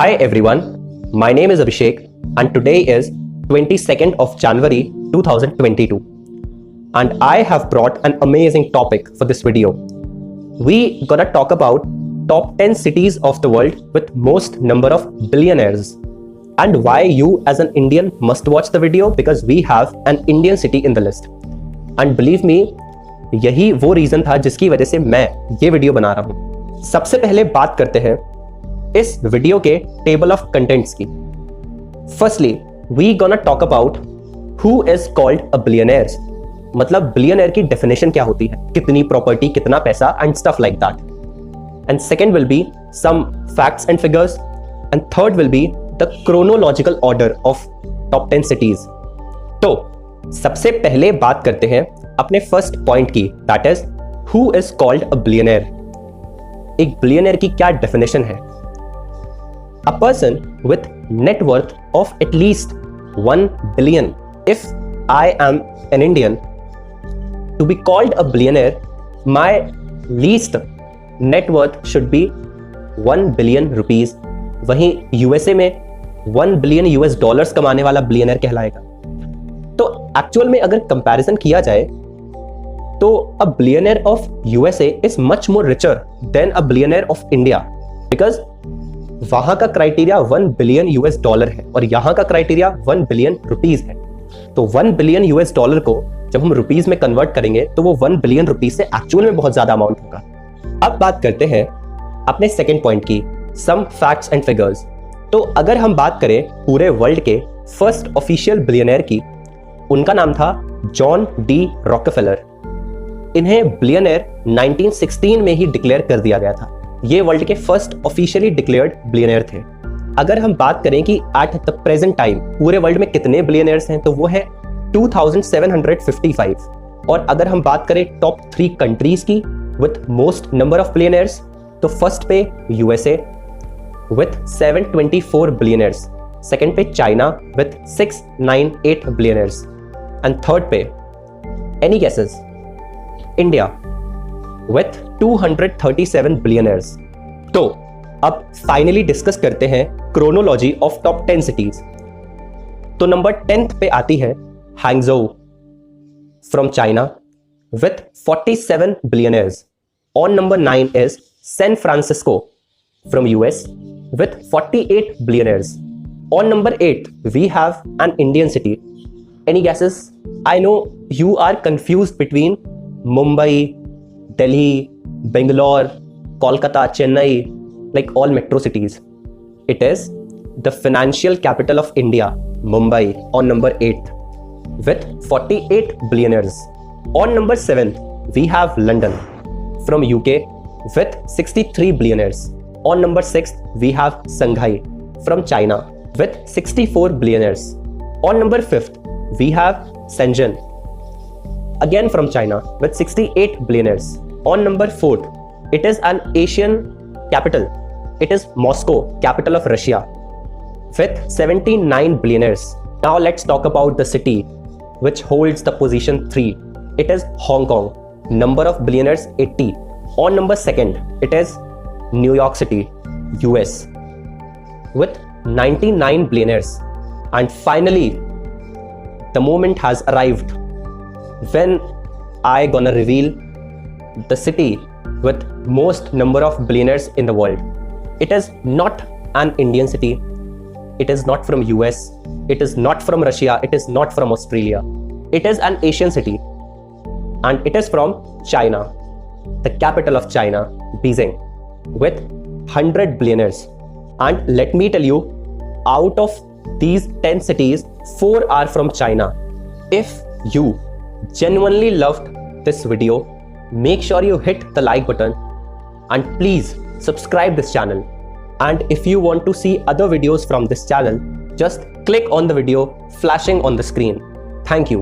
Hi everyone, my name is Abhishek and today is 22nd of January 2022 and I have brought an amazing topic for this video. We gonna talk about top 10 cities of the world with most number of billionaires and why you as an Indian must watch the video because we have an Indian city in the list. And believe me, यही वो reason था जिसकी वजह से मैं ये video बना रहा हूँ। सबसे पहले बात करते हैं इस वीडियो के टेबल ऑफ कंटेंट्स की। Firstly we gonna talk about who is called a billionaire, मतलब बिलियनर की डेफिनेशन क्या होती है, कितनी प्रॉपर्टी, कितना पैसा and stuff like that. And second will be some facts and figures and third will be the chronological order of top 10 cities. तो सबसे पहले बात करते हैं अपने फर्स्ट पॉइंट की, that is who is called a billionaire. एक billionaire की क्या डेफिनेशन है? A person with net worth of at least 1 billion. If I am an Indian, to be called a billionaire, my least net worth should be 1 billion rupees. वहीं USA में 1 billion US dollars कमाने वाला billionaire कहलाएगा। तो actual में अगर comparison किया जाए तो a billionaire of USA is much more richer than a billionaire of India because वहां का क्राइटेरिया 1 बिलियन यूएस डॉलर है और यहां का क्राइटेरिया 1 बिलियन रुपीस है। तो 1 बिलियन यूएस डॉलर को जब हम रुपीस में कन्वर्ट करेंगे तो वो 1 बिलियन रुपीस से एक्चुअल में बहुत ज्यादा अमाउंट होगा। अब बात करते हैं अपने सेकंड पॉइंट की, सम फैक्ट्स एंड फिगर्स। तो अगर हम बात करें पूरे वर्ल्ड के फर्स्ट ऑफिशियल बिलियनर की, उनका नाम था जॉन डी रॉकफेलर। इन्हें बिलियनर 1916 में ही डिक्लेयर कर दिया गया था। ये वर्ल्ड के फर्स्ट ऑफिशियली डिक्लेयर्ड बिलियनर थे। अगर हम बात करें कि एट द प्रेजेंट टाइम पूरे वर्ल्ड में कितने बिलियनर्स हैं तो वो है 2755। और अगर हम बात करें टॉप 3 कंट्रीज की with most number of billionaires, तो फर्स्ट पे यूएसए विथ 724 बिलियनर्स, सेकंड पे China with 698 billionaires and third पे any guesses India with 237 billionaires. तो अब फाइनली डिस्कस करते हैं क्रोनोलॉजी ऑफ टॉप 10 सिटीज। तो नंबर 10 पे आती है Hangzhou from China with 47 billionaires. On number 9 is San Francisco from US with 48 billionaires. On number 8 we have an Indian city. Any guesses? I know you are confused between Mumbai, Delhi, Bangalore, Kolkata, Chennai, like all metro cities. It is the financial capital of India, Mumbai, on number 8 with 48 billionaires. On number 7, we have London from UK with 63 billionaires. On number 6, we have Shanghai from China with 64 billionaires. On number 5, we have Shenzhen, again from China with 68 billionaires. On number 4, it is an Asian capital. It is Moscow, capital of Russia, with 79 billionaires. Now let's talk about the city which holds the position 3. It is Hong Kong. Number of billionaires 80. On number 2nd, it is New York City, US, with 99 billionaires. And finally, the moment has arrived when I gonna reveal the city with most number of billionaires in the world. It is not an Indian city. It is not from US. It is not from Russia. It is not from Australia. It is an Asian city. And it is from China, the capital of China, Beijing, with 100 billionaires. And let me tell you, out of these 10 cities, 4 are from China. If you genuinely loved this video, make sure you hit the like button and please subscribe this channel. And if you want to see other videos from this channel, just click on the video flashing on the screen. Thank you.